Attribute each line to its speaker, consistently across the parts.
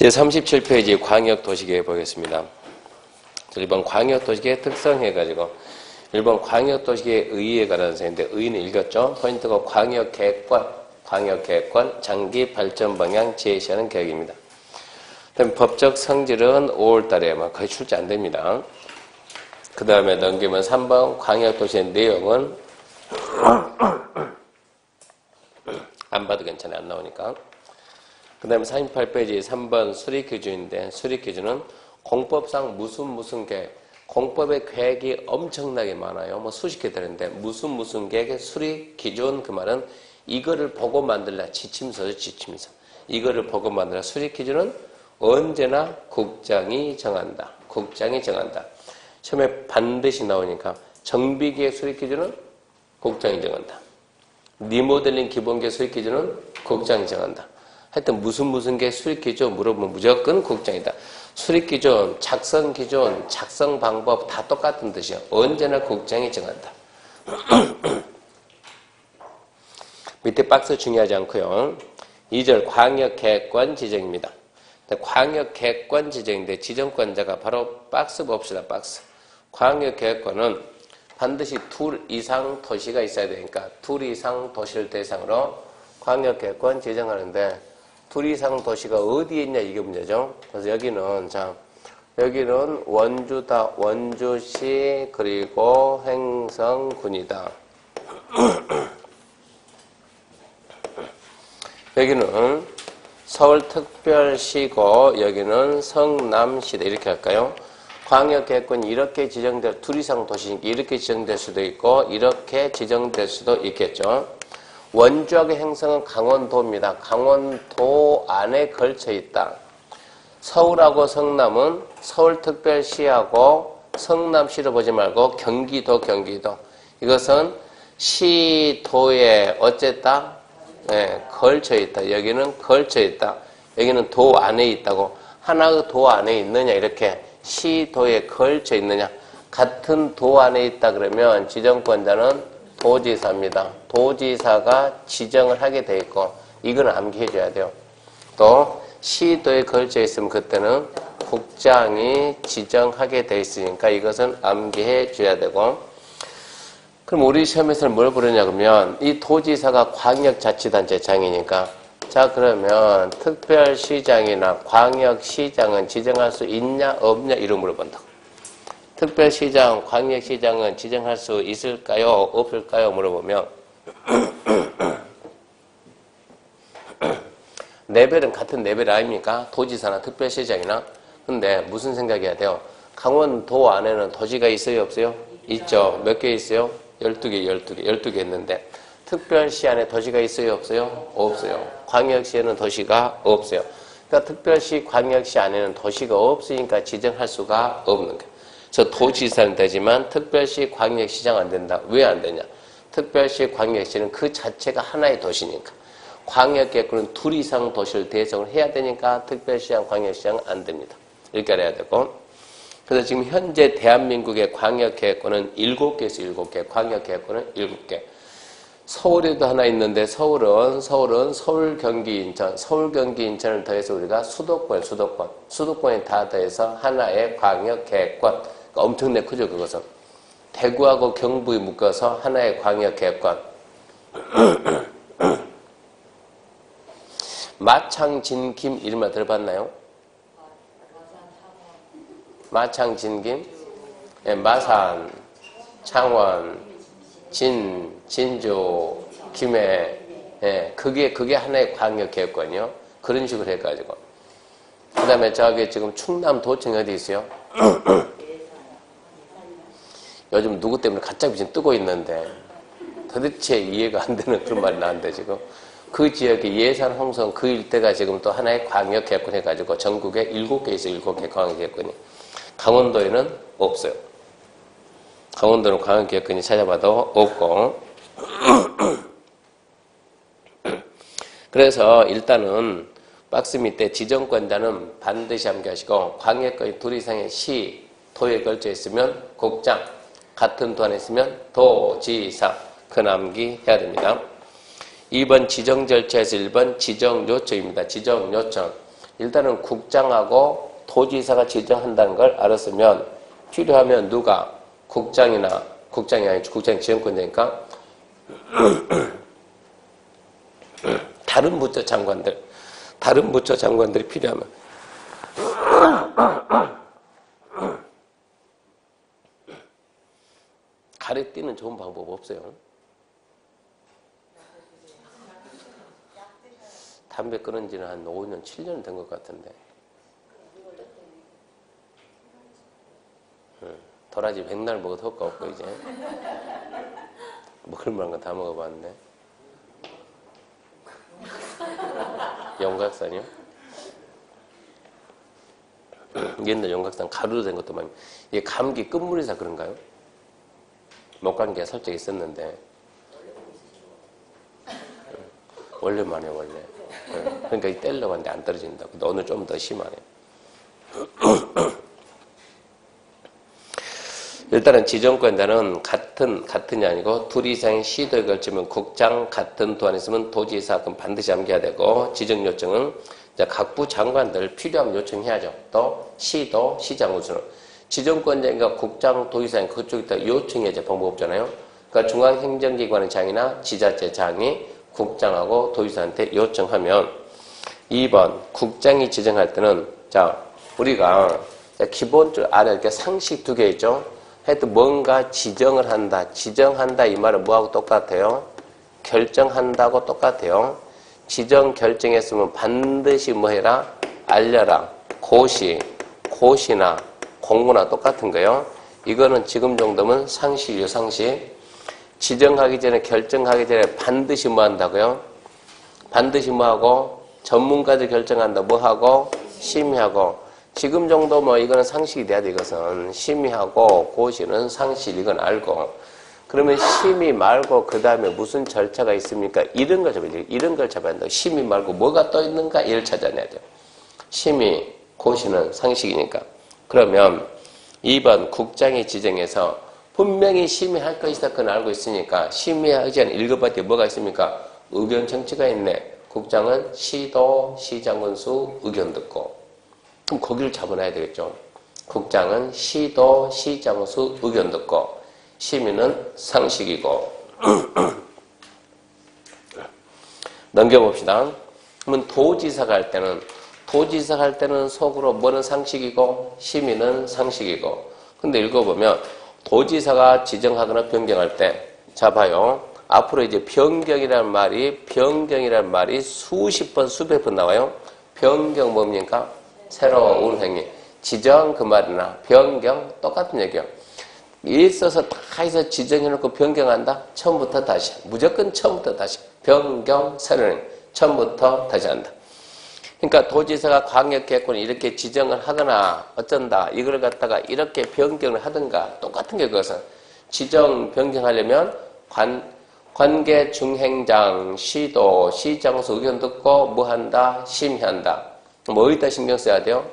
Speaker 1: 제37페이지 광역도시계획 보겠습니다. 이번 광역도시계획 특성 해가지고 1번 광역도시계획 의의에 관한 사인데 의의는 읽었죠? 포인트가 광역계획권 장기 발전 방향 제시하는 계획입니다. 그다음 법적 성질은 5월달에 거의 출제 안 됩니다. 그 다음에 넘기면 3번 광역도시의 내용은 안 봐도 괜찮아요. 안 나오니까. 그 다음에 38페이지 3번 수립기준인데 수립기준은 공법상 무슨 계획, 공법의 계획이 엄청나게 많아요. 뭐 수십 개 되는데 무슨 계획의 수립기준, 그 말은 이거를 보고 만들라. 지침서죠. 지침서. 이거를 보고 만들라. 수립기준은 언제나 국장이 정한다. 국장이 정한다. 처음에 반드시 나오니까 정비계획 수립기준은 국장이 정한다. 리모델링 기본계획 수립기준은 국장이 정한다. 하여튼 무슨 계획 수립기준 물어보면 무조건 국장이다. 수립기준, 작성기준, 작성 방법 다 똑같은 뜻이요. 언제나 국장이 정한다. 밑에 박스 중요하지 않고요. 2절 광역계획권 지정입니다. 광역계획권 지정인데 지정권자가 바로 박스 봅시다. 박스. 광역계획권은 반드시 둘 이상 도시가 있어야 되니까 둘 이상 도시를 대상으로 광역계획권 지정하는데 둘 이상 도시가 어디에 있냐 이게 문제죠. 그래서 여기는 여기는 원주다. 원주시 그리고 횡성군이다. 여기는 서울특별시고 여기는 성남시다. 이렇게 할까요? 광역계획권이 이렇게 지정될 둘 이상 도시니까 이렇게 지정될 수도 있고 이렇게 지정될 수도 있겠죠. 원주하고 횡성은 강원도입니다. 강원도 안에 걸쳐 있다. 서울하고 성남은 서울특별시하고 성남시로 보지 말고 경기도. 이것은 시도에 어쨌다? 네, 걸쳐 있다. 여기는 걸쳐 있다. 여기는 도 안에 있다고. 하나의 도 안에 있느냐 이렇게 시도에 걸쳐 있느냐. 같은 도 안에 있다 그러면 지정권자는 도지사입니다. 도지사가 지정을 하게 돼 있고 이건 암기해 줘야 돼요. 또 시도에 걸쳐 있으면 그때는 국장이 지정하게 돼 있으니까 이것은 암기해 줘야 되고. 그럼 우리 시험에서는 뭘 부르냐 그러면 이 도지사가 광역자치단체장이니까 자 그러면 특별시장이나 광역시장은 지정할 수 있냐 없냐 이런 물어본다고. 특별시장, 광역시장은 지정할 수 있을까요? 없을까요? 물어보면 레벨은 같은 레벨 아닙니까? 도지사나 특별시장이나. 근데 무슨 생각해야 돼요? 강원도 안에는 도시가 있어요? 없어요? 있죠. 몇 개 있어요? 12개 있는데 특별시 안에 도시가 있어요? 없어요? 없어요. 광역시에는 도시가 없어요. 그러니까 특별시, 광역시 안에는 도시가 없으니까 지정할 수가 없는 거예요. 그래서 도지사는 되지만 특별시, 광역시장 안 된다. 왜 안 되냐? 특별시, 광역시는 그 자체가 하나의 도시니까. 광역계획권은 둘 이상 도시를 대상으로 해야 되니까 특별시장, 광역시장은 안 됩니다. 이렇게 알아야 되고. 그래서 지금 현재 대한민국의 광역계획권은 7개 있어요. 7개. 광역계획권은 7개. 서울에도 하나 있는데 서울은 서울, 경기, 인천. 서울, 경기, 인천을 더해서 우리가 수도권이 다 더해서 하나의 광역계획권. 엄청나게 크죠, 그것은. 대구하고 경북이 묶어서 하나의 광역계획권. 마창, 진, 김 이런 말 들어봤나요? 마창, 진, 김? 예, 마산, 창원, 진주, 김해. 예, 그게 하나의 광역계획권이요. 그런 식으로 해가지고. 그 다음에 저기 지금 충남도청이 어디 있어요? 요즘 누구 때문에 가짜 비전 뜨고 있는데 도대체 이해가 안 되는 그런 말이 나는데 지금 그 지역의 예산 홍성 그 일대가 지금 또 하나의 광역계획권 해가지고 전국에 7개 있어요. 7개 광역계획권이. 강원도에는 없어요. 강원도는 광역계획권이 찾아봐도 없고. 그래서 일단은 박스 밑에 지정권자는 반드시 암기하시고 광역권이 둘 이상의 시, 도에 걸쳐 있으면 국장, 같은 도 안에 있으면 도지사, 그 암기해야 됩니다. 2번 지정절차에서 1번 지정요청입니다. 지정요청. 일단은 국장하고 도지사가 지정한다는 걸 알았으면 필요하면 누가 국장이나 국장이 아니죠. 국장이 지정권자니까 다른 부처 장관들이 필요하면 가래띠는 좋은 방법 없어요. 담배 끊은 지는 한 5년, 7년 된 것 같은데. 도라지 백날 먹어도 효과 없고, 이제. 먹을 만한 거 다 먹어봤는데. 용각산이요? 옛날 용각산 가루로 된 것도 많이. 이게 감기 끝물이라 그런가요? 목감기가 살짝 있었는데. 원래만 해요, 원래. 그러니까 이 떼려고 하는데 안 떨어진다. 근데 오늘 좀 더 심하네. 일단은 지정권자는 같은이 아니고 둘 이상의 시도에 걸치면 국장, 같은 도 안에 있으면 도지사, 그럼 반드시 암기해야 되고, 지정 요청은 각부 장관들 필요하면 요청해야죠. 또 시도, 시장 우수는. 지정권자인가 국장, 도지사인 그쪽에다 요청해야지 방법 없잖아요. 그러니까 중앙행정기관의 장이나 지자체 장이 국장하고 도지사한테 요청하면 2번 국장이 지정할 때는 자 우리가 기본적으로 알아야 할 게 상식 2개 있죠. 하여튼 뭔가 지정을 한다. 지정한다 이 말은 뭐하고 똑같아요? 결정한다고 똑같아요. 지정 결정했으면 반드시 뭐 해라? 알려라. 고시나 공고나 똑같은 거예요. 이거는 지금 정도면 상식이요, 상식. 지정하기 전에 결정하기 전에 반드시 뭐 한다고요? 반드시 뭐 하고? 전문가들 결정한다. 뭐 하고? 심의하고. 지금 정도 뭐 이거는 상식이 돼야 돼. 이것은 심의하고 고시는 상식 이건 알고. 그러면 심의 말고 그 다음에 무슨 절차가 있습니까? 이런 걸 잡아야 돼. 이런 걸 잡아야 된다. 심의 말고 뭐가 또 있는가? 이를 찾아내야 돼요. 심의, 고시는 상식이니까. 그러면 2번 국장이 지정해서 분명히 심의할 것이다. 그건 알고 있으니까 심의하기 전에 읽어봤더니 뭐가 있습니까? 의견 청취가 있네. 국장은 시도, 시장군수 의견 듣고. 그럼 거기를 잡아놔야 되겠죠. 국장은 시도, 시장군수 의견 듣고. 심의는 상식이고. 넘겨봅시다. 그러면 도지사가 할 때는 속으로 뭐는 상식이고 심의는 상식이고. 근데 읽어보면 도지사가 지정하거나 변경할 때, 자 봐요. 앞으로 이제 변경이라는 말이 수십 번, 수백 번 나와요. 변경 뭡니까? 새로운 행위. 지정 그 말이나 변경 똑같은 얘기예요. 있어서 다 해서 지정해놓고 변경한다? 처음부터 다시. 무조건 처음부터 다시. 변경, 새로운 행위. 처음부터 다시 한다. 그러니까 도지사가 광역계획권을 이렇게 지정을 하거나 어쩐다. 이걸 갖다가 이렇게 변경을 하든가 똑같은 게 그것은. 지정 변경하려면 관계 중행장, 시도, 시장에서 의견 듣고 뭐 한다? 심의한다. 뭐 어디다 신경 써야 돼요?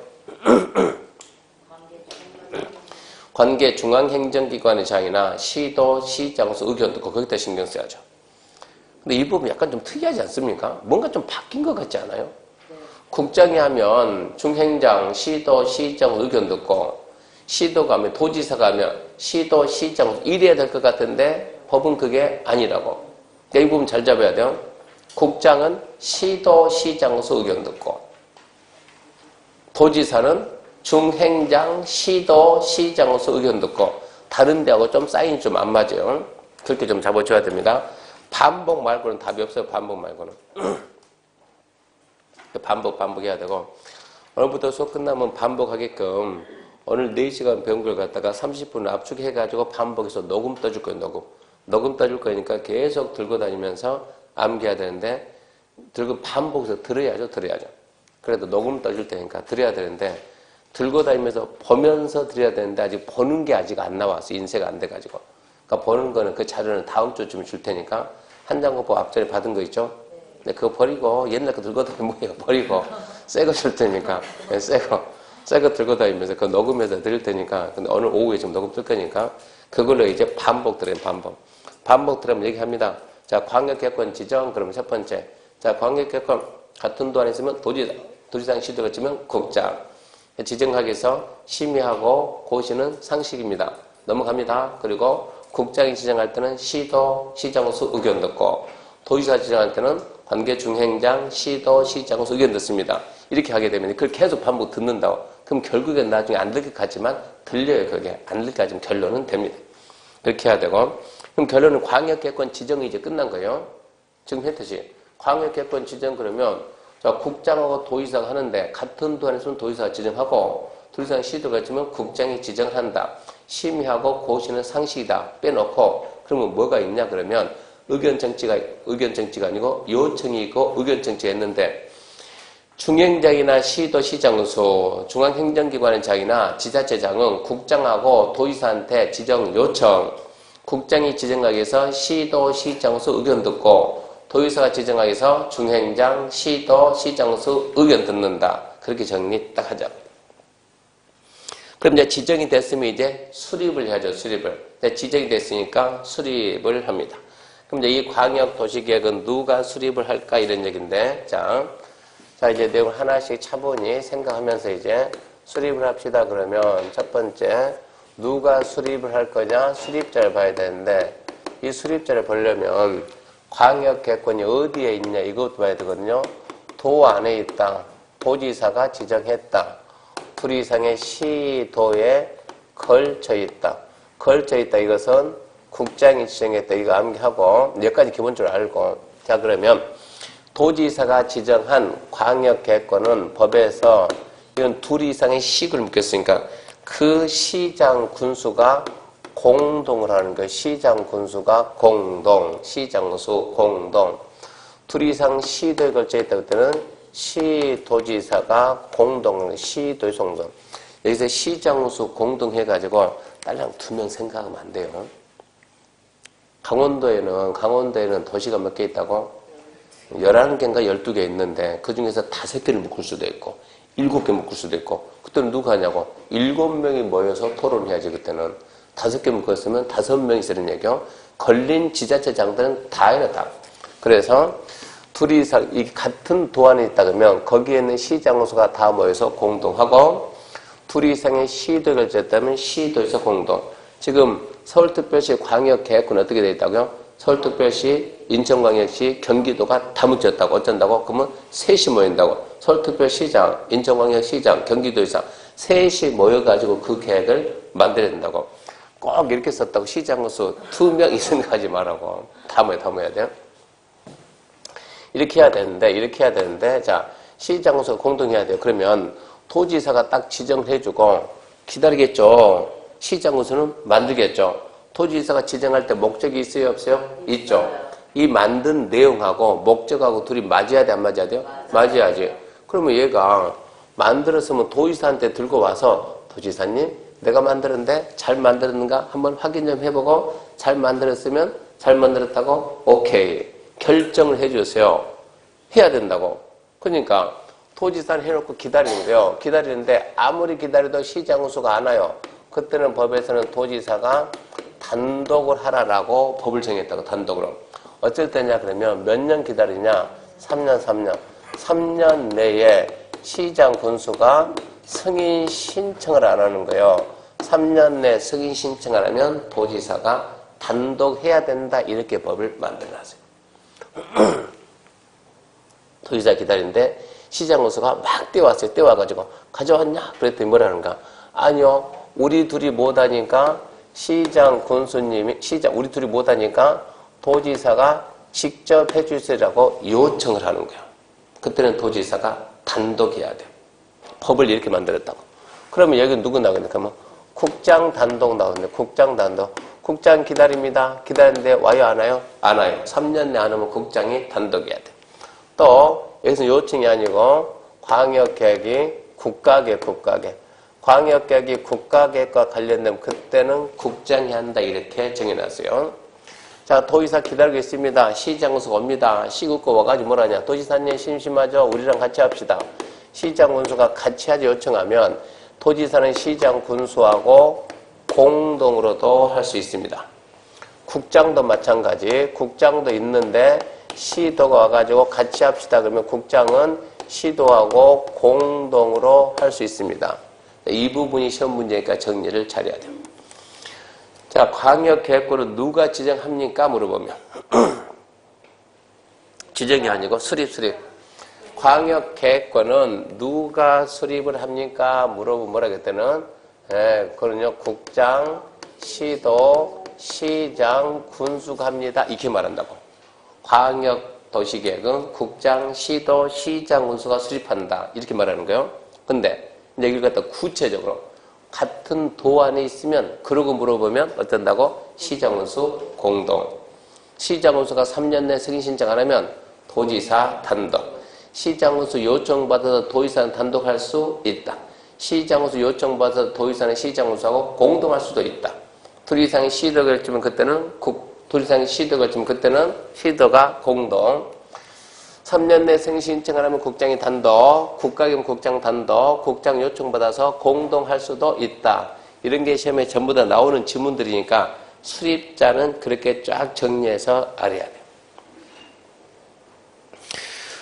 Speaker 1: 관계 중앙행정기관의 장이나 시도, 시장에서 의견 듣고 거기다 신경 써야죠. 근데 이 부분 약간 좀 특이하지 않습니까? 뭔가 좀 바뀐 것 같지 않아요? 국장이 하면 중행장, 시도, 시장 의견 듣고, 시도가 하면 도지사가 하면 시도, 시장 이래야 될 것 같은데 법은 그게 아니라고. 그러니까 이 부분 잘 잡아야 돼요. 국장은 시도, 시장에서 의견 듣고, 도지사는 중행장, 시도, 시장에서 의견 듣고. 다른 데하고 좀 사인이 좀 안 맞아요. 그렇게 좀 잡아줘야 됩니다. 반복 말고는 답이 없어요. 반복 말고는. 반복해야 되고, 오늘부터 수업 끝나면 반복하게끔 오늘 4시간 배운 걸 갖다가 30분을 압축해가지고 반복해서 녹음 떠줄 거예요. 녹음 떠줄 거니까 계속 들고 다니면서 암기해야 되는데, 반복해서 들어야죠. 그래도 녹음 떠줄 테니까 들어야 되는데, 들고 다니면서 보면서 들어야 되는데 아직 보는 게 아직 안 나왔어. 인쇄가 안 돼가지고. 그러니까 보는 거는 그 자료는 다음 주쯤에 줄 테니까 한 장 갖고 앞전에 받은 거 있죠? 근데 그거 버리고 옛날 거 들고 다니면 뭐예요? 버리고 새 거 줄 테니까 새 거 들고 다니면서 그거 녹음해서 드릴 테니까. 근데 오늘 오후에 지금 녹음 뜰 거니까 그걸로 이제 반복 들어요. 반복 들으면 얘기합니다. 자, 광역계획권 지정. 그러면 첫 번째, 자, 광역계획권 같은 도 안에 있으면 도지사랑 시도가 있으면 국장. 지정하기 위해서 심의하고 고시는 상식입니다. 넘어갑니다. 그리고 국장이 지정할 때는 시도, 시장으로서 의견 듣고 도지사 지정할 때는 관계 중행장, 시도, 시장으로서 의견 듣습니다. 이렇게 하게 되면 그걸 계속 반복 듣는다고. 그럼 결국엔 나중에 안 들릴 것 같지만 들려요. 그게 안 들릴 것 같지만 결론은 됩니다. 그렇게 해야 되고 그럼 결론은 광역개권 지정이 이제 끝난 거예요. 지금 했듯이 광역개권 지정 그러면 자, 국장하고 도지사가 하는데 같은 도안에서는 도지사가 지정하고 도지사랑 시도가 있으면 국장이 지정한다. 심의하고 고시는 상식이다. 빼놓고 그러면 뭐가 있냐 그러면 의견 정치가 아니고 요청이 있고 의견 정치가 있는데 중행장이나 시도 시장수 중앙행정기관의 장이나 지자체장은 국장하고 도지사한테 지정 요청 국장이 지정하기 위해서 시도 시장수 의견 듣고 도지사가 지정하기 위해서 중행장 시도 시장수 의견 듣는다. 그렇게 정리 딱 하자. 그럼 이제 지정이 됐으면 이제 수립을 해야죠. 수립을. 지정이 됐으니까 수립을 합니다. 그럼 이제 이 광역도시계획은 누가 수립을 할까 이런 얘기인데 자 이제 내용을 하나씩 차분히 생각하면서 이제 수립을 합시다. 그러면 첫 번째 누가 수립을 할 거냐 수립자를 봐야 되는데 이 수립자를 보려면 광역개권이 어디에 있냐 이것도 봐야 되거든요. 도 안에 있다. 도지사가 지정했다. 둘 이상의 시도에 걸쳐 있다. 걸쳐 있다. 이것은 국장이 지정했다. 이거 암기하고 여기까지 기본적으로 알고 자 그러면 도지사가 지정한 광역개권은 법에서 이건 둘 이상의 시를 묶였으니까 그 시장 군수가 공동을 하는 거예요. 시장 군수가 공동, 시장수 공동. 둘 이상 시도에 걸쳐 있다 그때는 시도지사가 공동, 시도의 공동. 여기서 시장수 공동 해가지고 딸랑 2명 생각하면 안 돼요. 강원도에는 도시가 몇 개 있다고? 11개인가 12개 있는데 그 중에서 5개를 묶을 수도 있고 7개 묶을 수도 있고 그때는 누가 하냐고 7명이 모여서 토론해야지. 그때는 5개 묶었으면 5명이 쓰는 얘기요. 걸린 지자체장들은 다 해요. 다. 그래서 둘이 이 같은 도안에 있다 그러면 거기에 있는 시장수가 다 모여서 공동하고 둘 이상의 시도에 걸쳤다면 시도에서 공동. 지금 서울특별시 광역계획은 어떻게 되어 있다고요? 서울특별시, 인천광역시, 경기도가 다 뭉쳤다고. 어쩐다고? 그러면 셋이 모인다고. 서울특별시장, 인천광역시장, 경기도지사 셋이 모여가지고 그 계획을 만들어야 된다고. 꼭 이렇게 썼다고 시장수 2명이 생각하지 말라고. 다 모여야 돼요. 이렇게 해야 되는데 자 시장수 공동해야 돼요. 그러면 도지사가 딱 지정을 해주고 기다리겠죠. 시장수는 만들겠죠. 도지사가 지정할 때 목적이 있어요? 없어요? 있죠. 이 만든 내용하고 목적하고 둘이 맞아야 돼? 안 맞아야 돼요? 맞아야지. 그러면 얘가 만들었으면 도지사한테 들고 와서 도지사님 내가 만들었는데 잘 만들었는가 한번 확인 좀 해보고 잘 만들었으면 잘 만들었다고 오케이 결정을 해주세요. 해야 된다고. 그러니까 도지사를 해놓고 기다리는 거예요. 기다리는데 아무리 기다려도 시장수가 안 와요. 그때는 법에서는 도지사가 단독을 하라라고 법을 정했다고. 단독으로. 어쩔 때냐 그러면 몇 년 기다리냐 3년 3년 내에 시장 군수가 승인 신청을 안 하는 거예요. 3년 내 승인 신청 안 하면 도지사가 단독 해야 된다. 이렇게 법을 만들어놨어요. 도지사 기다리는데 시장 군수가 막 뛰어왔어요. 뛰어와가지고 가져왔냐? 그랬더니 뭐라는가? 아니요. 우리 둘이 못하니까 시장 군수님이 우리 둘이 못하니까 도지사가 직접 해주세요라고 요청을 하는 거예요. 그때는 도지사가 단독 해야 돼요. 법을 이렇게 만들었다고. 그러면 여기 누구 나오겠냐? 그러면 국장 단독 나오는데 국장 단독. 국장 기다립니다. 기다리는데 와요 안 와요? 안 와요. 3년 내 안 오면 국장이 단독해야 돼. 또 여기서 요청이 아니고 광역계획이 국가계획. 광역계획이 국가계획과 관련되면 그때는 국장이 한다. 이렇게 정해놨어요. 자, 도지사 기다리고 있습니다. 시장군수가 옵니다. 시국고 와가지고 뭐라냐. 도지사님 심심하죠? 우리랑 같이 합시다. 시장군수가 같이 하지 요청하면 도지사는 시장군수하고 공동으로도 할 수 있습니다. 국장도 마찬가지. 국장도 있는데 시도가 와가지고 같이 합시다. 그러면 국장은 시도하고 공동으로 할 수 있습니다. 이 부분이 시험 문제니까 정리를 잘해야 돼요. 자, 광역계획권은 누가 지정합니까? 물어보면 지정이 아니고 수립. 광역계획권은 누가 수립을 합니까? 물어보면 뭐라 그랬더니 그거는요, 국장, 시도, 시장, 군수가 합니다. 이렇게 말한다고. 광역도시계획은 국장, 시도, 시장, 군수가 수립한다. 이렇게 말하는 거예요. 근데 이제 이걸 갖다 구체적으로 같은 도 안에 있으면 그러고 물어보면 어떤다고? 시장, 군수, 공동. 시장, 군수가 3년 내 승인 신청 안 하면 도지사 단독. 시장, 군수 요청받아서 도지사는 단독할 수 있다. 시장, 군수 요청받아서 도지사는 시장, 군수하고 공동할 수도 있다. 둘 이상의 시도가 결정하면 그때는 둘 이상의 시도가 결정하면 그때는 시도가 공동. 3년 내 승인 신청을 하면 국장이 단독, 국가기관 국장 단독, 국장 요청받아서 공동할 수도 있다. 이런 게 시험에 전부 다 나오는 지문들이니까 수립자는 그렇게 쫙 정리해서 알아야 돼요.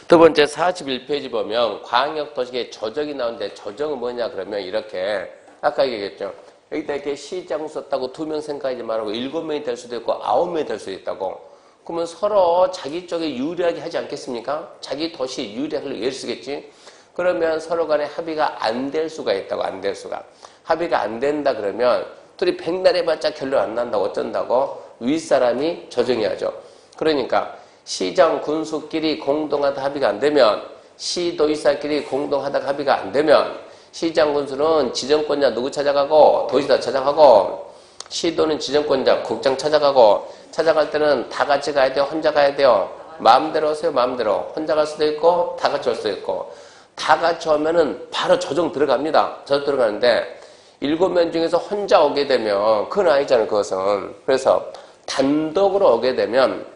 Speaker 1: 두 번째 41페이지 보면 광역도시계획 조정이 나오는데 조정은 뭐냐 그러면 이렇게 아까 얘기했죠. 여기다 이렇게 시장 썼다고 2명 생각하지 말고 7명이 될 수도 있고 9명이 될 수도 있다고. 그러면 서로 자기 쪽에 유리하게 하지 않겠습니까? 자기 도시 유리하게 예를 쓰겠지. 그러면 서로 간에 합의가 안 될 수가 있다고. 안 될 수가. 합의가 안 된다 그러면 둘이 백날 해봤자 결론 안 난다고 어쩐다고? 윗사람이 조정해야죠. 그러니까 시장 군수끼리 공동하다 합의가 안 되면 시도의사끼리 공동하다가 합의가 안 되면 시장 군수는 지정권자 누구 찾아가고 도지사 찾아가고 시도는 지정권자 국장 찾아갈 때는 다 같이 가야 돼요? 혼자 가야 돼요? 마음대로 오세요? 마음대로. 혼자 갈 수도 있고 다 같이 올 수도 있고. 다 같이 오면은 바로 조정 들어갑니다. 조정 들어가는데 7명 중에서 혼자 오게 되면 그건 아니잖아요. 그것은. 그래서 단독으로 오게 되면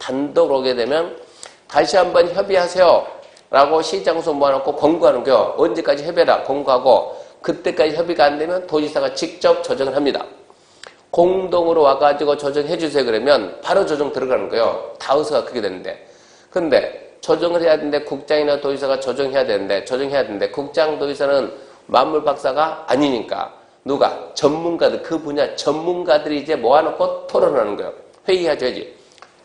Speaker 1: 다시 한번 협의하세요 라고 시장소 모아놓고 공고하는 거요. 언제까지 협의해라 공고하고 그때까지 협의가 안 되면 도지사가 직접 조정을 합니다. 공동으로 와가지고 조정해 주세요 그러면 바로 조정 들어가는 거예요. 다우스가 그게 되는데. 근데 조정을 해야 되는데 국장이나 도지사가 조정해야 되는데 국장 도지사는 만물 박사가 아니니까 누가? 전문가들, 그 분야 전문가들이 이제 모아놓고 토론하는 거예요. 회의하줘야지.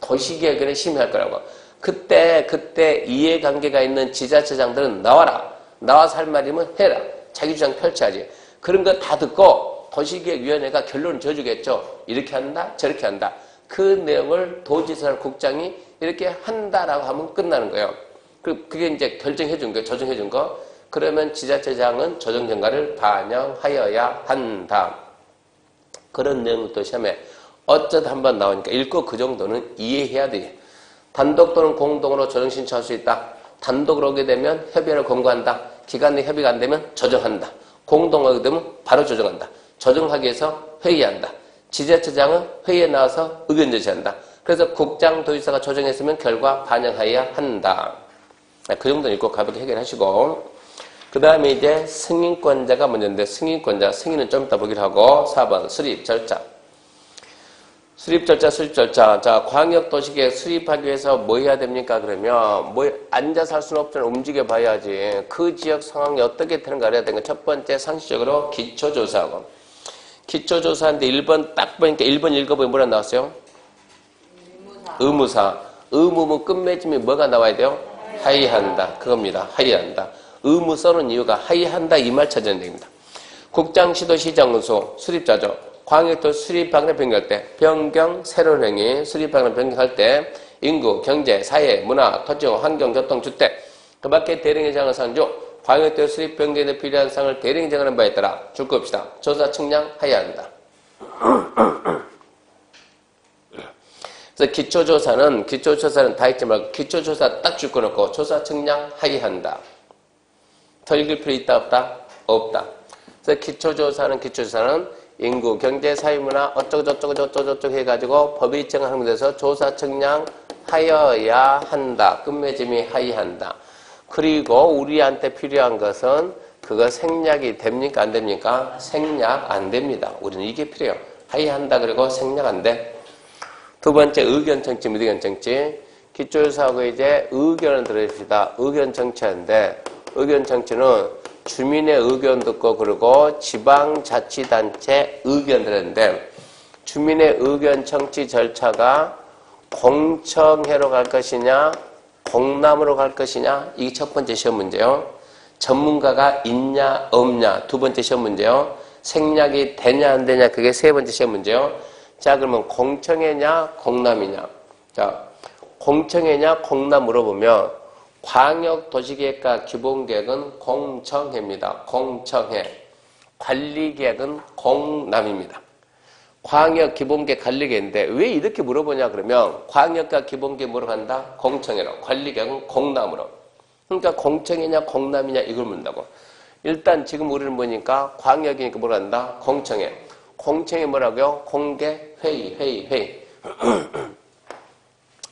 Speaker 1: 도시계획에 심의할 거라고. 그때 이해관계가 있는 지자체장들은 나와라. 나와서 할 말이면 해라. 자기 주장 펼쳐야지. 그런 거 다 듣고 도시계획위원회가 결론을 지어주겠죠. 이렇게 한다, 저렇게 한다. 그 내용을 도지사, 국장이 이렇게 한다라고 하면 끝나는 거예요. 그게 이제 결정해 준 거예요. 조정해 준 거. 그러면 지자체장은 조정 결과를 반영하여야 한다. 그런 내용도 시험에 어쩌다 한번 나오니까 읽고 그 정도는 이해해야 돼. 단독 또는 공동으로 조정 신청할 수 있다. 단독으로 오게 되면 협의를 권고한다. 기간 내 협의가 안 되면 조정한다. 공동하게 되면 바로 조정한다. 조정하기 위해서 회의한다. 지자체장은 회의에 나와서 의견 제시한다. 그래서 국장, 도지사가 조정했으면 결과 반영하여야 한다. 그 정도는 읽고 가볍게 해결하시고 그 다음에 이제 승인권자가 먼저인데 승인은 좀 이따 보기로 하고 4번 수립 절차. 자, 광역도시계획 수립하기 위해서 뭐 해야 됩니까? 그러면, 앉아서 할 수는 없잖아요. 움직여 봐야지. 그 지역 상황이 어떻게 되는가 알아야 되는 거. 첫 번째, 상식적으로 기초조사하고. 기초조사인데 1번 딱 보니까 1번 읽어보면 뭐라 나왔어요? 의무사. 의무문 끝맺음이 뭐가 나와야 돼요? 하의한다. 그겁니다. 하의한다. 의무 써놓은 이유가 하의한다. 이 말 찾아야 됩니다. 국장, 시도, 시장, 군수, 수립자죠. 광역도 수립방향 변경할 때, 변경, 새로운 행위, 수립방향 변경할 때, 인구, 경제, 사회, 문화, 토지, 환경, 교통, 주택, 그 밖에 대령의장을 상주, 광역도 수립 변경에 필요한 사항을 대령의장하는 바에 따라 줄 겁시다. 조사 측량하여야 한다. 그래서 기초조사는 다 있지 말고, 기초조사 딱 줄 거 놓고, 조사 측량하여야 한다. 더 읽을 필요 있다, 없다? 없다. 그래서 기초조사는 인구, 경제, 사회문화 어쩌고저쩌고 해가지고 법이 정하는 데서 조사 측량하여야 한다. 끝맺음이 하여한다. 그리고 우리한테 필요한 것은 그거 생략이 됩니까? 안 됩니까? 생략 안 됩니다. 우리는 이게 필요해요. 하여한다 그리고 생략 안 돼. 두 번째 의견 청취, 의견 청취. 기초조사하고 이제 의견을 들어줍시다. 의견 청취하는데 의견 청취는 주민의 의견 듣고 그리고 지방자치단체 의견 들었는데 주민의 의견 청취 절차가 공청회로 갈 것이냐 공람으로 갈 것이냐 이게 첫 번째 시험 문제요. 전문가가 있냐 없냐 두 번째 시험 문제요. 생략이 되냐 안 되냐 그게 세 번째 시험 문제요. 자 그러면 공청회냐 공람이냐. 자 공청회냐 공람 물어보면 광역도시계획과 기본계획은 공청회입니다. 공청회. 관리계획은 공람입니다. 광역 기본계획 관리계획인데 왜 이렇게 물어보냐 그러면 광역과 기본계획 뭐로 간다? 공청회로. 관리계획은 공람으로. 그러니까 공청회냐 공람이냐 이걸 묻는다고. 일단 지금 우리는 보니까 광역이니까 뭐로 간다? 공청회. 공청회 뭐라고요? 공개회의.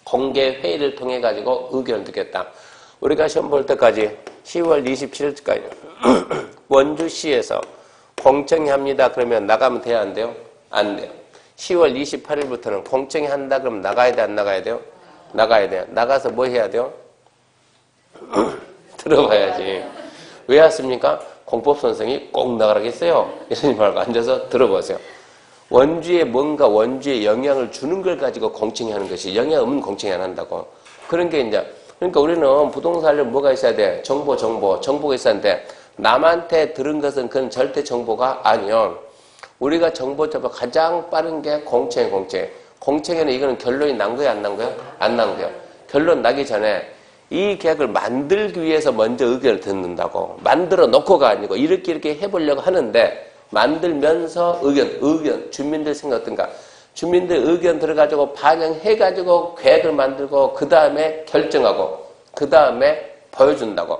Speaker 1: 공개회의를 통해 가지고 의견을 듣겠다. 우리가 시험 볼 때까지 10월 27일까지 원주시에서 공청회 합니다. 그러면 나가면 돼야 안 돼요? 안 돼요. 10월 28일부터는 공청회 한다 그러면 나가야 돼 안 나가야 돼요? 나가야 돼요. 나가서 뭐 해야 돼요? 들어봐야지. 왜 왔습니까? 공법 선생이 꼭 나가라겠어요. 이러지 말고 앉아서 들어보세요. 원주에 뭔가 원주에 영향을 주는 걸 가지고 공청회 하는 것이 영향 없는 공청회 안 한다고. 그런 게 이제 그러니까 우리는 부동산 하려면 뭐가 있어야 돼? 정보가 있어야 하는데 남한테 들은 것은 그건 절대 정보가 아니요. 우리가 정보 접할 가장 빠른 게 공청회. 공청회는 이거는 결론이 난 거예요, 안 난 거예요? 안 난 거예요. 결론 나기 전에 이 계획을 만들기 위해서 먼저 의견을 듣는다고. 만들어 놓고가 아니고 이렇게 해보려고 하는데 만들면서 의견, 주민들 생각 어떤가? 주민들 의견 들어가지고 반영해가지고 계획을 만들고 그 다음에 결정하고 그 다음에 보여준다고.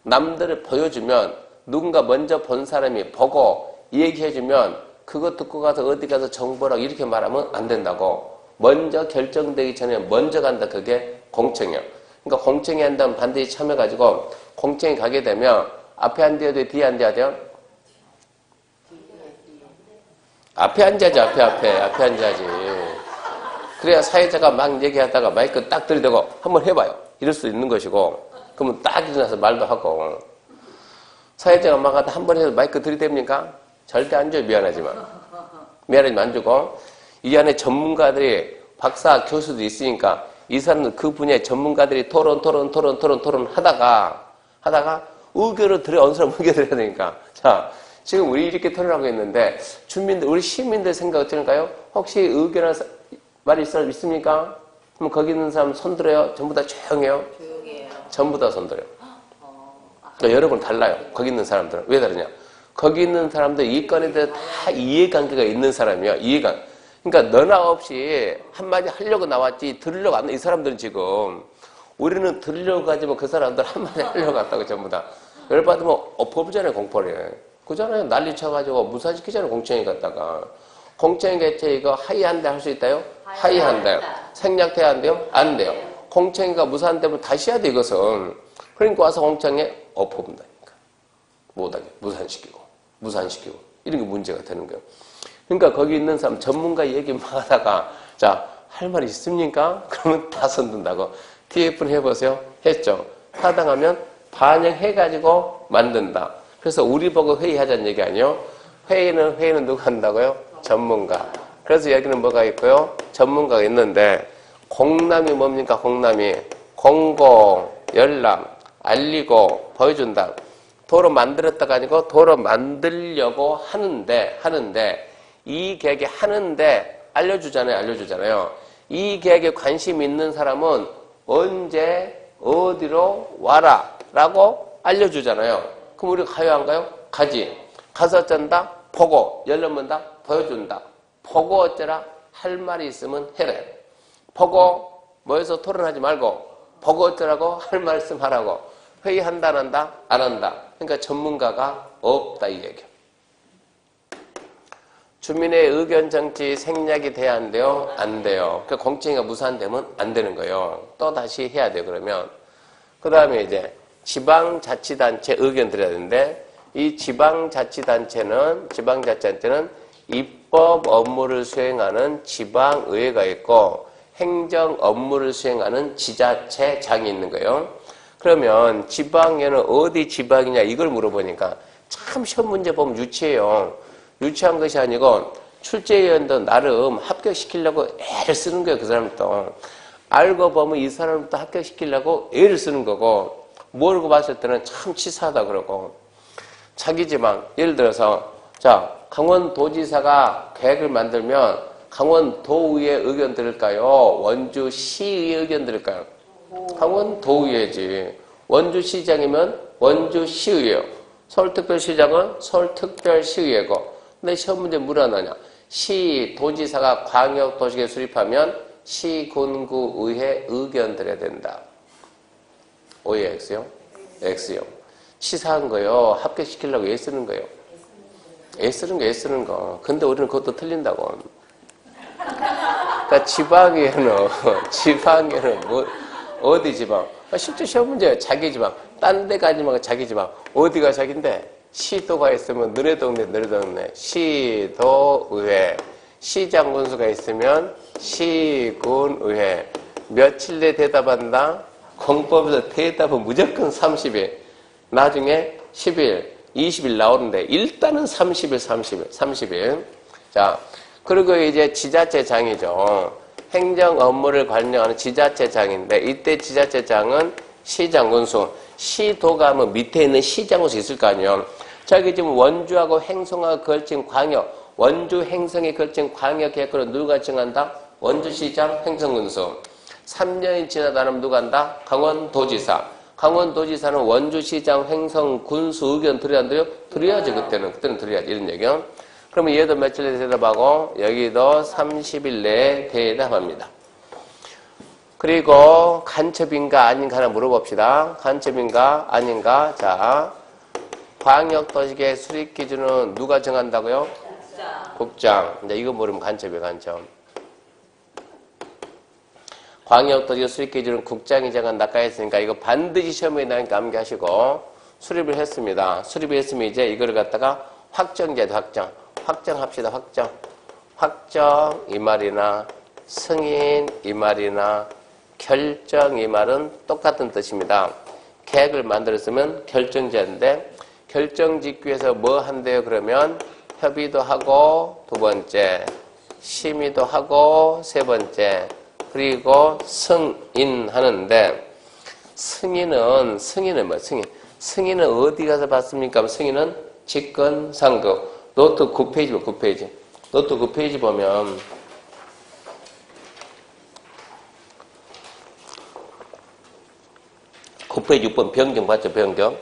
Speaker 1: 남들을 보여주면 누군가 먼저 본 사람이 보고 얘기해주면 그거 듣고 가서 어디 가서 정보라고 이렇게 말하면 안 된다고. 먼저 결정되기 전에 먼저 간다. 그게 공청회. 그러니까 공청회 한다면 반드시 참여해가지고 공청회 가게 되면 앞에 앉아야 돼? 뒤에 앉아야 돼요? 앞에 앉아야지. 앞에 앉아야지. 그래야 사회자가 막 얘기하다가 마이크 딱 들이대고 한번 해봐요. 이럴 수 있는 것이고 그러면 딱 일어나서 말도 하고. 사회자가 막 하다 한 번 해서 마이크 들이댑니까? 절대 안 줘요. 미안하지만 안 주고 이 안에 전문가들이 박사 교수도 있으니까 이 사람들 그 분야의 전문가들이 토론 하다가 의견을 어느 사람 의견을 해야 되니까. 자, 지금 우리 이렇게 토론하고 있는데 우리 시민들 생각 어떨까요? 혹시 의견을 말이 있습니까? 그럼 거기 있는 사람 손 들어요? 전부 다 조용해요? 조용해요. 전부 다 손 들어요. 그러니까 여러분 달라요. 거기 있는 사람들은. 왜 다르냐? 거기 있는 사람들 이 건에 대해서 다 이해관계가 있는 사람이야. 그러니까 너나 없이 한마디 하려고 나왔지 들으려고 안 이 사람들은 지금 우리는 들으려고 가지만 그 사람들 한마디 하려고 왔다고 전부 다. 열받으면 엎어보잖아요. 공포를 해. 그잖아요. 난리 쳐가지고 무사시키잖아요. 공청회 갔다가. 공청회 개최 이거 하이한데 할 수 있다요? 하이한다요. 생략돼야 안 돼요? 안 돼요. 공청회가 무산되면 다시 해야 돼 이것은. 그러니까 와서 공청회 엎어본다니까. 못하게 무산시키고 이런 게 문제가 되는 거예요. 그러니까 거기 있는 사람 전문가 얘기만 하다가 자, 할 말 있습니까? 그러면 다 손든다고. TF는 해보세요. 했죠. 타당하면 반영해가지고 만든다. 그래서 우리 보고 회의하자는 얘기 아니에요. 회의는 누가 한다고요? 전문가. 그래서 여기는 뭐가 있고요? 전문가가 있는데 공람이 뭡니까? 공람이 공고, 열람, 알리고 보여준다. 도로 만들었다가 아니고 도로 만들려고 하는데 이 계획에 하는데 알려주잖아요. 이 계획에 관심 있는 사람은 언제 어디로 와라 라고 알려주잖아요. 그럼 우리가 가요 안 가요? 가지. 가서 어쩐다? 보고. 열려문다? 보여준다. 보고 어쩌라? 할 말이 있으면 해래. 보고 모여서 토론하지 말고 보고 어쩌라고? 할 말씀 하라고. 회의한다 안 한다? 안 한다. 그러니까 전문가가 없다 이 얘기야. 주민의 의견 정치 생략이 돼야 안 돼요? 안 돼요. 그러니까 공청회가 무산되면 안 되는 거예요. 또 다시 해야 돼요. 그러면 그 다음에 이제 지방자치단체 의견 드려야 되는데 이 지방자치단체는 입법 업무를 수행하는 지방의회가 있고 행정 업무를 수행하는 지자체장이 있는 거예요. 그러면 지방에는 어디 지방이냐 이걸 물어보니까 참 시험 문제 보면 유치해요. 유치한 것이 아니고 출제위원도 나름 합격시키려고 애를 쓰는 거예요. 그 사람도. 알고 보면 이 사람도 합격시키려고 애를 쓰는 거고 모르고 봤을 때는 참 치사하다 그러고 자기 지방 예를 들어서 자 강원도지사가 계획을 만들면 강원도의회 의견 들을까요? 원주시의 의견 들을까요? 강원도의회지. 원주시장이면 원주시의회요. 서울특별시장은 서울특별시의회고. 근데 시험 문제 뭘 하느냐? 시, 도지사가 광역도시계획 수립하면 시, 군구, 의회 의견 드려야 된다. O에 X요? X요. 치사한 거요. 합격시키려고 애 쓰는 거예요. 애 쓰는 거. 근데 우리는 그것도 틀린다고. 그러니까 지방에는 뭐, 어디 지방? 실제 시험 문제 자기 지방. 딴 데 가지 말고 자기 지방. 어디가 자기인데? 시도가 있으면 너네 동네. 시도의회. 시장 군수가 있으면 시군의회. 며칠 내에 대답한다? 공법에서 대답은 무조건 30일. 나중에 10일, 20일 나오는데 일단은 30일. 자, 그리고 이제 지자체장이죠. 행정 업무를 관여하는 지자체장인데 이때 지자체장은 시장 군수. 시도가 하면 밑에 있는 시장 군수 있을 거 아니에요. 저기 지금 원주하고 행성하고 걸친 광역, 원주 행성에 걸친 광역 계획으로 누가 정한다? 원주시장 행성군수. 3년이 지나다 나면 누가 한다? 강원도지사. 강원도지사는 원주시장 행성군수 의견 드려야 안 돼요? 드려야지 그때는 드려야지 이런 얘기요. 그러면 얘도 며칠 내에 대답하고 여기도 30일 내에 대답합니다. 그리고 간첩인가 아닌가 하나 물어봅시다. 간첩인가 아닌가. 자, 광역도시계획 수립 기준은 누가 정한다고요? 국장. 이제 이거 모르면 간첩이에요. 간첩. 광역도시계획 수립 기준은 국장이 정한다 했으니까 이거 반드시 시험에 나니까 암기하시고 수립을 했습니다. 수립을 했으면 이제 이거를 갖다가 확정제도 확정합시다. 확정 이 말이나 승인 이 말이나 결정 이 말은 똑같은 뜻입니다. 계획을 만들었으면 결정제인데 결정 짓기 위해서 뭐 한대요? 그러면 협의도 하고 두 번째, 심의도 하고 세 번째, 그리고 승인하는데 승인은 뭐 승인은 어디 가서 받습니까? 승인은 직권상급. 노트 9페이지. 노트 9페이지 보면 페이지 6번 변경 봤죠? 변경.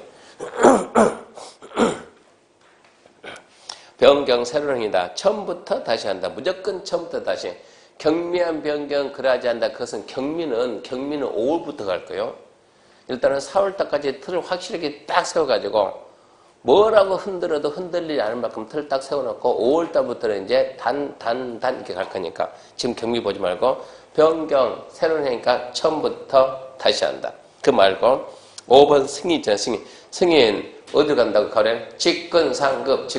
Speaker 1: 변경 새로운 행위다. 처음부터 다시 한다. 무조건 처음부터 다시. 경미한 변경 그러하지 않는다. 그것은 경미는 5월부터 갈 거예요. 일단은 4월달까지 틀을 확실하게 딱 세워가지고 뭐라고 흔들어도 흔들리지 않을 만큼 틀을 딱 세워놓고 5월달부터는 이제 단 이렇게 갈 거니까 지금 경미 보지 말고 변경 새로운 행위니까 처음부터 다시 한다. 그 말고 5번 승인 있잖아요. 승인 어디 간다고 가래? 직권상급.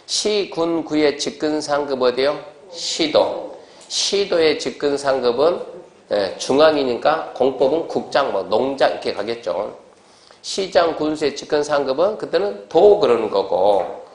Speaker 1: 시군구의 직권상급 어디요? 시도의 직권상급은 중앙이니까 공법은 국장, 농장 이렇게 가겠죠. 시장 군수의 직권상급은 그때는 도 그러는 거고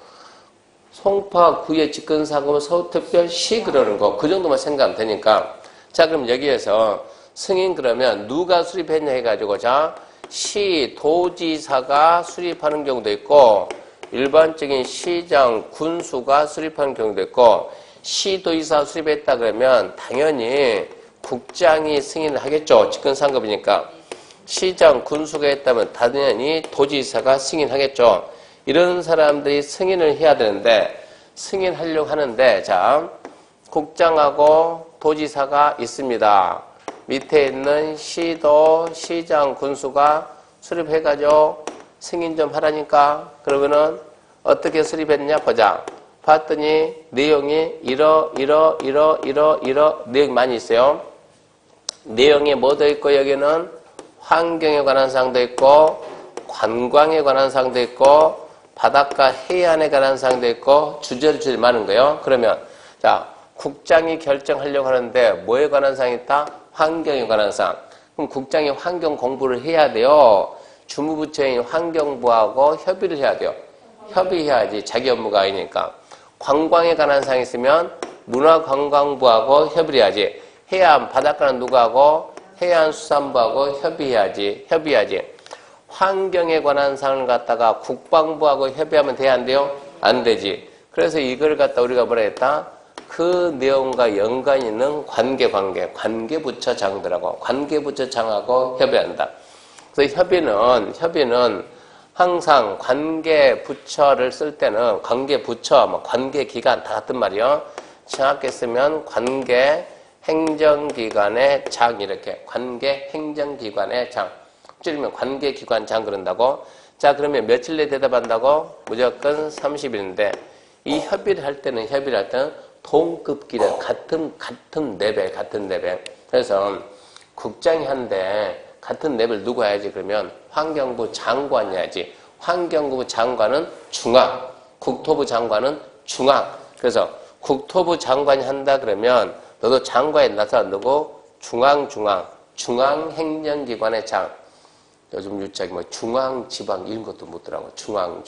Speaker 1: 송파구의 직권상급은 서울특별시 그러는 거. 그 정도만 생각하면 되니까. 자, 그럼 여기에서 승인 그러면 누가 수립했냐 해가지고 자 시도지사가 수립하는 경우도 있고 일반적인 시장 군수가 수립하는 경우도 있고 시도지사 수립했다 그러면 당연히 국장이 승인을 하겠죠. 직권상급이니까. 시장 군수가 했다면 당연히 도지사가 승인하겠죠. 이런 사람들이 승인을 해야 되는데 승인하려고 하는데 자 국장하고 도지사가 있습니다. 밑에 있는 시도, 시장, 군수가 수립해가지고 승인 좀 하라니까. 그러면은 어떻게 수립했냐 보자. 봤더니 내용이 이러 내용이 많이 있어요. 내용에 뭐도 있고 여기는 환경에 관한 사항도 있고 관광에 관한 사항도 있고 바닷가 해안에 관한 사항도 있고 주제를 많은 거예요. 그러면 자 국장이 결정하려고 하는데 뭐에 관한 사항이 있다? 환경에 관한 사항. 그럼 국장이 환경 공부를 해야 돼요. 주무부처인 환경부하고 협의를 해야 돼요. 협의해야지 자기 업무가 아니니까. 관광에 관한 사항이 있으면 문화관광부하고 협의를 해야지. 해안 바닷가는 누구하고? 해양수산부하고 협의해야지. 환경에 관한 사항을 갖다가 국방부하고 협의하면 돼야 안 돼요? 안 되지. 그래서 이걸 갖다 우리가 뭐라 했다? 그 내용과 연관이 있는 관계부처장들하고 관계부처장하고 협의한다. 그래서 협의는 항상 관계부처를 쓸 때는 관계부처, 관계기관 다 같은 말이요. 정확히 쓰면 관계행정기관의 장 이렇게 관계행정기관의 장 줄이면 관계기관장 그런다고. 자 그러면 며칠 내에 대답한다고? 무조건 30일인데 이 협의를 할 때는 동급기를 같은 레벨. 그래서 국장이 한데 같은 레벨 누구 해야지? 그러면 환경부 장관이 해야지. 환경부 장관은 중앙, 국토부 장관은 중앙. 그래서 국토부 장관이 한다 그러면 너도 장관에 나서 누구? 중앙행정기관의 장. 요즘 유치하게 중앙지방 이런 것도 묻더라고. 중앙.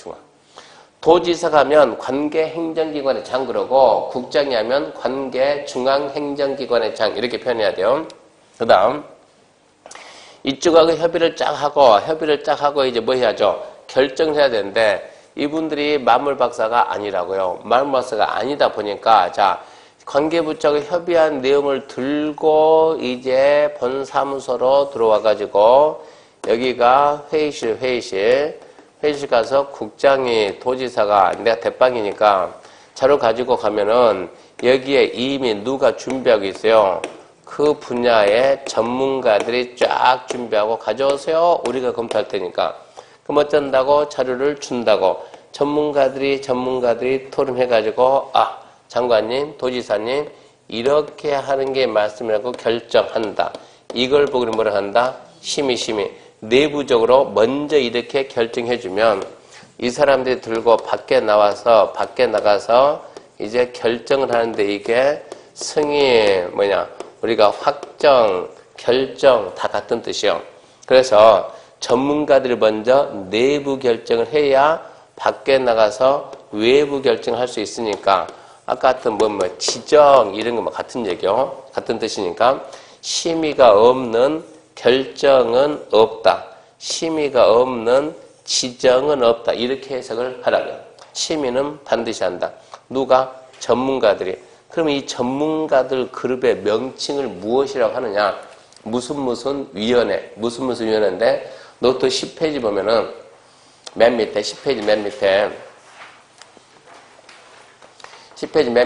Speaker 1: 도지사가 하면 관계행정기관의 장 그러고 국장이 하면 관계중앙행정기관의 장 이렇게 표현해야 돼요. 그 다음 이쪽하고 협의를 쫙 하고 이제 뭐 해야죠? 결정을 해야 되는데 이분들이 만물박사가 아니라고요. 만물박사가 아니다 보니까 자 관계부처가 협의한 내용을 들고 이제 본사무소로 들어와 가지고 여기가 회의실 가서 국장이 도지사가 내가 대빵이니까 자료 가지고 가면은 여기에 이미 누가 준비하고 있어요. 그 분야의 전문가들이 쫙 준비하고 가져오세요. 우리가 검토할 테니까. 그럼 어쩐다고? 자료를 준다고. 전문가들이 토론해가지고 장관님, 도지사님 이렇게 하는 게 맞음이라고 결정한다. 이걸 보고 뭐라 한다? 심의. 내부적으로 먼저 이렇게 결정해주면 이 사람들이 들고 밖에 나가서 이제 결정을 하는데 이게 승인 우리가 확정, 결정 다 같은 뜻이요. 그래서 전문가들이 먼저 내부 결정을 해야 밖에 나가서 외부 결정을 할 수 있으니까 아까 같은 지정 이런 거 같은 얘기요. 같은 뜻이니까 심의가 없는 결정은 없다. 심의가 없는 지정은 없다. 이렇게 해석을 하라고요. 심의는 반드시 한다. 누가? 전문가들이. 그러면 이 전문가들 그룹의 명칭을 무엇이라고 하느냐? 무슨 위원회. 무슨 위원회인데 노트 10페이지 보면은 맨 밑에 10페이지 맨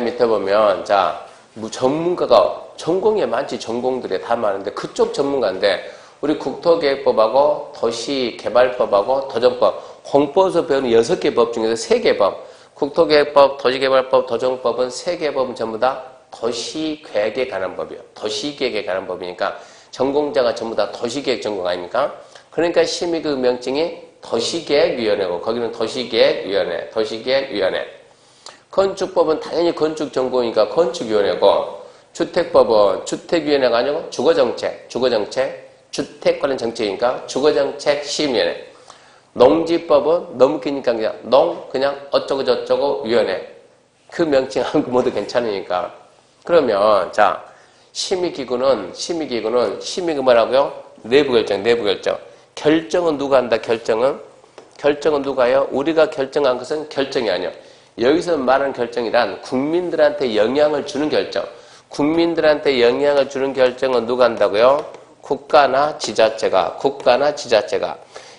Speaker 1: 밑에 보면 자 전문가가 전공이 많지. 전공들이 다 많은데 그쪽 전문가인데 우리 국토계획법하고 도시개발법하고 도정법 공법에서 배우는 6개 법 중에서 3개 법 국토계획법, 도시개발법, 도정법은 3개 법은 전부 다 도시계획에 관한 법이에요. 도시계획에 관한 법이니까 전공자가 전부 다 도시계획 전공 아닙니까? 그러니까 심의 그 명칭이 도시계획위원회고 거기는 도시계획위원회. 건축법은 당연히 건축 전공이니까 건축위원회고 주택법은 주택위원회가 아니고 주거정책, 주택 관련 정책이니까 주거정책심의위원회. 농지법은 너무 기니까 그냥 어쩌고 위원회. 그 명칭 한 거 모두 괜찮으니까. 그러면 자 심의기구는 심의가 뭐라고요? 내부 결정. 결정은 누가 한다? 결정은 누가요? 우리가 결정한 것은 결정이 아니에요. 여기서 말하는 결정이란 국민들한테 영향을 주는 결정. 국민들한테 영향을 주는 결정은 누가 한다고요? 국가나 지자체가.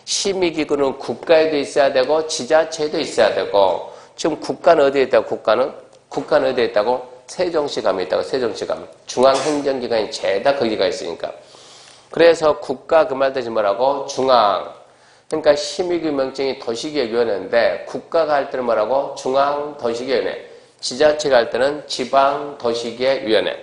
Speaker 1: 심의기구는 국가에도 있어야 되고 지자체에도 있어야 되고 지금 국가는 어디에 있다고? 국가는 어디에 있다고? 세종시감에 있다고. 중앙행정기관이 죄다 거기가 있으니까. 그래서 국가 그 말 뜻이 뭐라고? 중앙. 그러니까 심의기구 명칭이 도시계획위원회인데 국가가 할 때는 뭐라고? 중앙도시계획위원회. 지자체가 할 때는 지방도시계획위원회.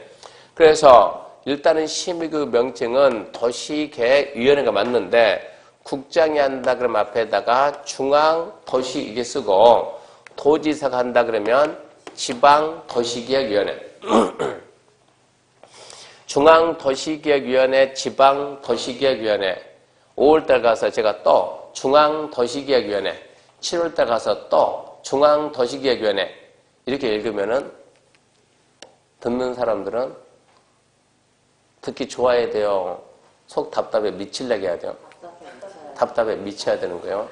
Speaker 1: 그래서 일단은 심의기구 명칭은 도시계획위원회가 맞는데 국장이 한다 그러면 앞에다가 중앙도시 이게 쓰고 도지사가 한다 그러면 지방도시계획위원회. 중앙도시기획위원회, 지방도시기획위원회 5월달 가서 제가 또 중앙도시기획위원회 7월달 가서 또 중앙도시기획위원회 이렇게 읽으면은 듣는 사람들은 듣기 좋아야 돼요. 속 답답해 미칠래게 해야 돼요. 답답해 미쳐야 되는 거예요.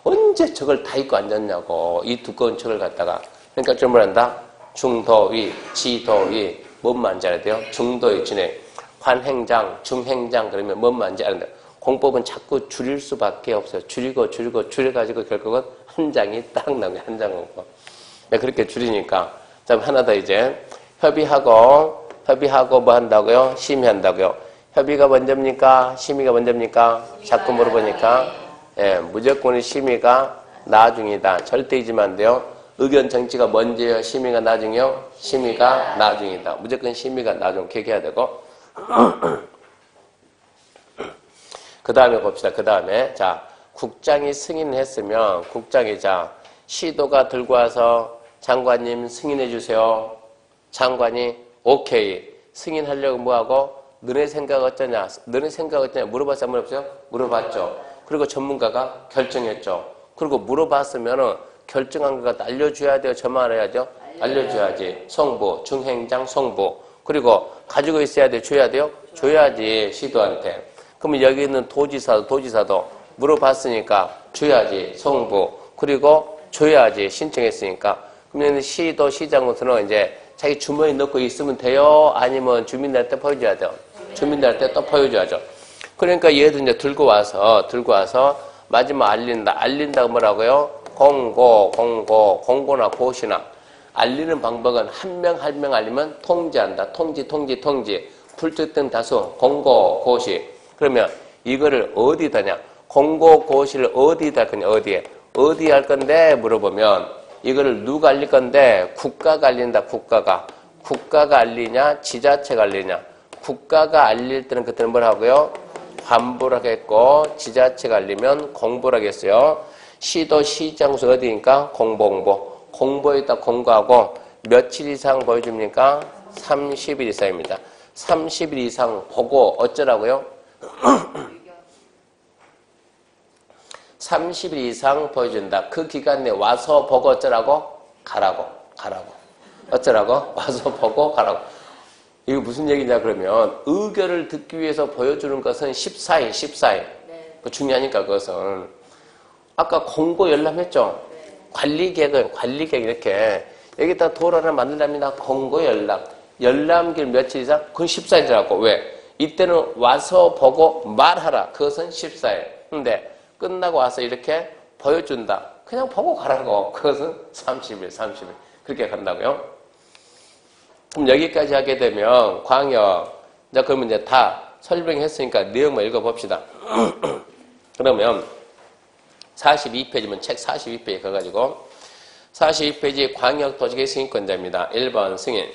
Speaker 1: 언제 저걸 다 읽고 앉았냐고 이 두꺼운 책을 갖다가 그러니까 좀 뭐란다? 중도위, 지도위 뭔만 앉아야 돼요? 중도위 진행 관행장, 중행장 그러면 뭔만 앉아야 돼요? 공법은 자꾸 줄일 수밖에 없어요. 줄여가지고 결국은 한 장이 딱 나오게 한 장 공법. 네, 그렇게 줄이니까 자 하나 더 이제 협의하고 뭐 한다고요? 심의한다고요. 협의가 먼저입니까? 심의가 먼저입니까? 자꾸 물어보니까 예, 무조건 심의가 나중이다. 절대 잊으면 안 돼요. 의견 정치가 먼저요. 심의가 나중이요. 심의가 나중이다. 무조건 심의가 나중. 그렇게 해야 되고 그 다음에 봅시다. 그 다음에 자 국장이 승인했으면 국장이 자 시도가 들고 와서 장관님 승인해 주세요. 장관이 오케이 승인하려고 뭐하고 너네 생각 어쩌냐 물어봤어요? 안 물어봤어요? 물어봤죠. 그리고 전문가가 결정했죠. 그리고 물어봤으면은 결정한 것 알려줘야 돼요. 저만 알아야죠. 알려줘야지. 성부 중행장 성부 그리고 가지고 있어야 돼. 줘야 돼요. 줘야지 시도한테. 그러면 여기 있는 도지사도 물어봤으니까 줘야지 성부 그리고 줘야지 신청했으니까 그러면 시도 시장으로서는 이제 자기 주머니 넣고 있으면 돼요? 아니면 주민들한테 보여줘야 돼요? 주민들한테 또 보여줘야죠. 그러니까 얘도 이제 들고 와서 마지막 알린다고 뭐라고요? 공고나 고시나 알리는 방법은 한 명 알리면 통지한다. 통지. 불특정 다수 공고 고시. 그러면 이거를 어디다냐? 공고 고시를 어디다 할 거냐? 어디에 할 건데 물어보면 이거를 누가 알릴 건데 국가가 알린다. 국가가 알리냐? 지자체가 알리냐? 국가가 알릴 때는 그때는 뭘 하고요? 환부를 하겠고 지자체가 알리면 공부를 하겠어요. 시도 시장소 어디니까 공보에다 공고하고 며칠 이상 보여줍니까? 30일 이상입니다. 30일 이상 보고 어쩌라고요? 30일 이상 보여준다. 그 기간 내에 와서 보고 어쩌라고? 가라고. 어쩌라고? 와서 보고 가라고. 이거 무슨 얘기냐 그러면 의견을 듣기 위해서 보여주는 것은 14일. 네. 중요하니까 그것은. 아까 공고 열람했죠? 네. 관리계획 이렇게 여기다 도를 하나 만들랍니다. 공고 열람길 며칠 이상? 그건 14일이라고. 왜? 이때는 와서 보고 말하라. 그것은 14일. 근데 끝나고 와서 이렇게 보여준다. 그냥 보고 가라고. 그것은 30일. 그렇게 간다고요. 그럼 여기까지 하게 되면 광역. 자, 그러면 이제 다 설명했으니까 내용만 읽어봅시다. 그러면 42페이지면 책 42페이지 가가지고 42페이지 광역도시계획 승인권자입니다. 1번 승인.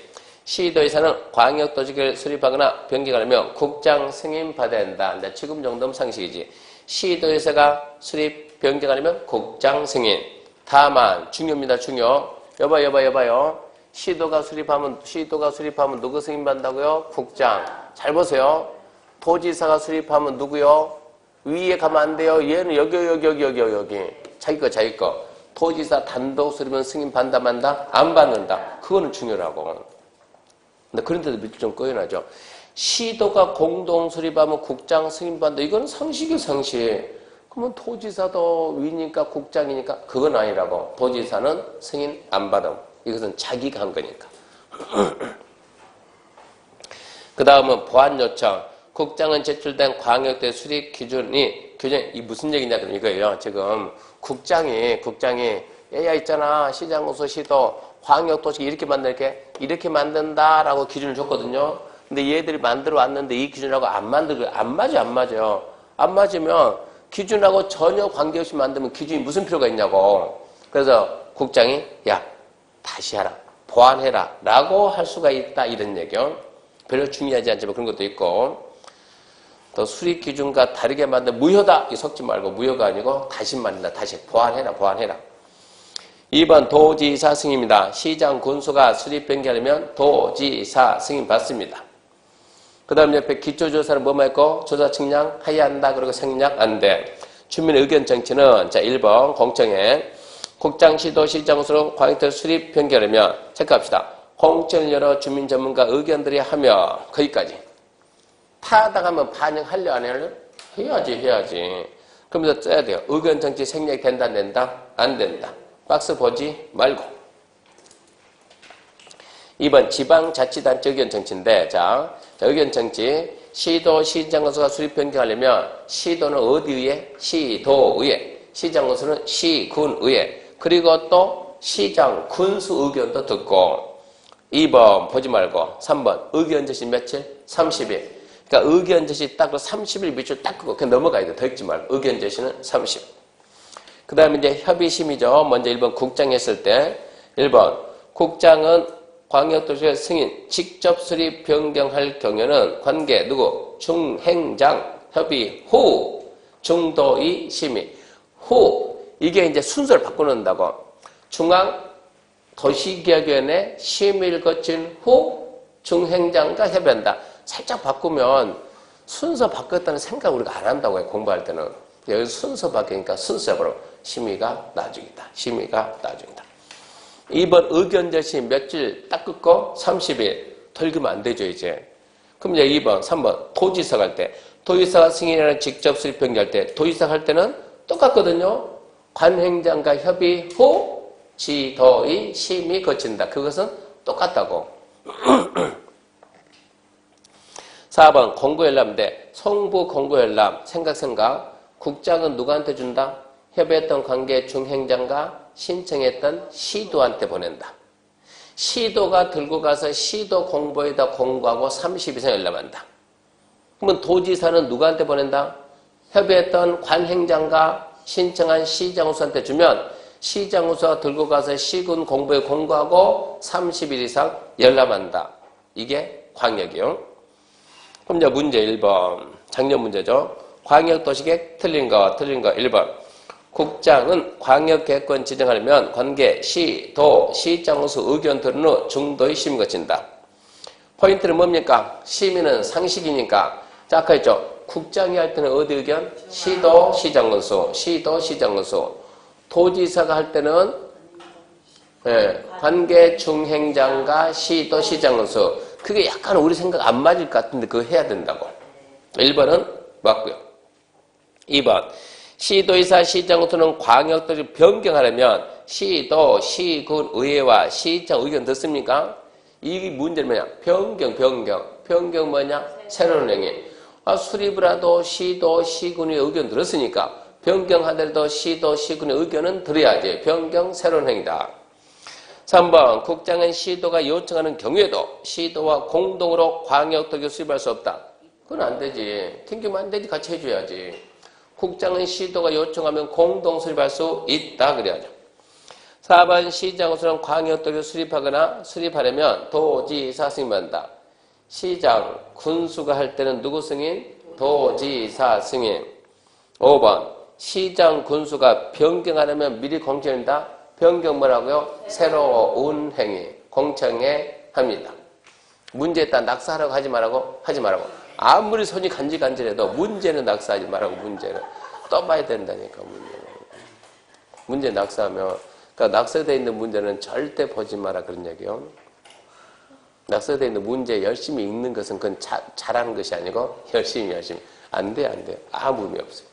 Speaker 1: 시도에서는 광역도시계획을 수립하거나 변경하려면 국장 승인 받아야 된다. 이제 지금 정도면 상식이지. 시도에서가 수립 변경하려면 국장 승인. 다만 중요합니다. 중요. 여봐요. 시도가 수립하면 누구 승인 받는다고요? 국장. 잘 보세요. 도지사가 수립하면 누구요? 위에 가면 안 돼요. 얘는 여기. 자기 거. 도지사 단독 수립은 승인 받는다 만다? 안 받는다. 그거는 중요하고. 근데 그런데도 밑줄 좀 꺼여나죠. 시도가 공동 수립하면 국장 승인 받는다. 이거는 상식이에요, 상식. 그러면 도지사도 위니까 국장이니까 그건 아니라고. 도지사는 승인 안 받음. 이것은 자기가 한 거니까. 그 다음은 보완 요청. 국장은 제출된 광역대 수립 기준이 이 무슨 얘기냐 그럼 이거예요. 지금 국장이 얘야 있잖아. 시장구소 시도 광역도시 이렇게 만든다라고 기준을 줬거든요. 근데 얘들이 만들어 왔는데 이 기준하고 안 맞아요. 안 맞으면 기준하고 전혀 관계없이 만들면 기준이 무슨 필요가 있냐고. 그래서 국장이 야 다시 하라. 보완해라. 라고 할 수가 있다. 이런 얘기요. 별로 중요하지 않지만 그런 것도 있고. 또 수립 기준과 다르게 만든 무효다. 이 섞지 말고 무효가 아니고 다시 만든다. 다시 보완해라. 2번 도지사 승인입니다. 시장 군수가 수립 변경하려면 도지사 승인 받습니다. 그 다음 옆에 기초조사는 뭐만 있고 조사 측량 해야 한다. 그리고 생략 안 돼. 주민 의견 정치는 자 1번 공청회 국장 시도 시장으로 광역들 수립 변경하려면 체크합시다. 공청을 열어 주민 전문가 의견들이 하며 거기까지. 타당하면 반영하려 안 하려? 해야지. 그러면서 써야 돼요. 의견 정치 생략이 된다 안 된다? 안 된다. 박스 보지 말고. 2번 지방자치단체 의견 정치인데 자 의견 정치 시도 시장건수가 수립 변경하려면 시도는 어디의회? 시도의회. 시장건수는 시군의회. 그리고 또 시장 군수 의견도 듣고 2번 보지 말고 3번 의견 제시 며칠? 30일. 그러니까 의견 제시 딱 30일 밑줄 딱 끄고 그냥 넘어가야 돼. 더 읽지 말고 의견 제시는 30. 그 다음에 이제 협의심이죠. 먼저 1번 국장 했을 때 1번 국장은 광역도시의 승인 직접 수립 변경할 경우에는 관계 누구? 중행장 협의 후 중도의 심의 후 이게 이제 순서를 바꿔놓는다고. 중앙 도시계획위원회 심의를 거친 후 중행장과 협의한다. 살짝 바꾸면 순서 바꿨다는 생각 우리가 안 한다고 해요. 공부할 때는. 여기 순서 바뀌니까 순서로 심의가 나중이다. 심의가 나중이다. 2번 의견 제시 며칠 딱 끊고 30일 덜기면 안 되죠 이제. 그럼 이제 2번 3번 도지사 갈 때 도지사가 승인이라는 직접 수립 변경할 때 도지사 할 때는 똑같거든요. 관행장과 협의 후 지도의 심의 거친다. 그것은 똑같다고. 4번 공고열람인데 송부 공고열람 생각 국장은 누구한테 준다? 협의했던 관계 중행장과 신청했던 시도한테 보낸다. 시도가 들고 가서 시도 공보에다 공고하고 30 이상 열람한다. 그러면 도지사는 누구한테 보낸다? 협의했던 관행장과 신청한 시장우수한테 주면 시장우수가 들고 가서 시군 공보에 공고하고 30일 이상 열람한다. 이게 광역이요. 그럼 이제 문제 1번 작년 문제죠. 광역도시계획 틀린 거 1번 국장은 광역계획권 지정하려면 관계 시, 도, 시장우수 의견 들은 후 중도의 심의 거친다. 포인트는 뭡니까? 심의는 상식이니까 자 아까 했죠. 국장이 할 때는 어디 의견? 시도, 시장군수, 시도, 시장군수. 도지사가 할 때는 관계 중행장과 시도, 시장군수. 그게 약간 우리 생각 안 맞을 것 같은데 그거 해야 된다고. 1번은 맞고요. 2번 시도의사, 시장군수는 광역도시 변경하려면 시도, 시군, 의회와 시장 의견 듣습니까? 이 문제는 뭐냐? 변경 뭐냐? 새로운 행위. 수립을 하도 시도, 시군의 의견 들었으니까 변경하더라도 시도, 시군의 의견은 들어야지. 변경, 새로운 행위다. 3번 국장은 시도가 요청하는 경우에도 시도와 공동으로 광역도시를 수립할 수 없다. 그건 안 되지. 튕기면 안 되지. 같이 해줘야지. 국장은 시도가 요청하면 공동 수립할 수 있다. 그래야죠. 4번 시장으로서는 광역도시를 수립하거나 수립하려면 도지사 승인받는다. 시장, 군수가 할 때는 누구 승인? 도지사 승인. 5번 시장, 군수가 변경하려면 미리 공청한다. 변경 뭐라고요? 새로운 행위. 공청회 합니다. 문제에 따라 낙사하라고 하지 말라고? 하지 말라고. 아무리 손이 간질간질해도 문제는 낙사하지 말라고. 문제는 떠봐야 된다니까. 문제 낙사하면 그러니까 낙서되어 있는 문제는 절대 보지 마라 그런 얘기요. 낙서되어 있는 문제 열심히 읽는 것은 그건 잘하는 것이 아니고 열심히 안 돼. 아무 의미 없어요.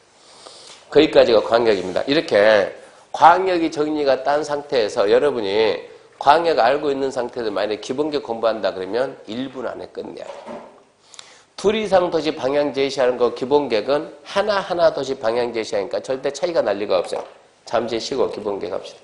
Speaker 1: 거기까지가 광역입니다. 이렇게 광역이 정리가 딴 상태에서 여러분이 광역 알고 있는 상태에서 만약에 기본계획 공부한다 그러면 1분 안에 끝내야 돼요. 둘 이상 도시 방향 제시하는 거 기본계획은 하나하나 도시 방향 제시하니까 절대 차이가 날 리가 없어요. 잠시 쉬고 기본계획 합시다.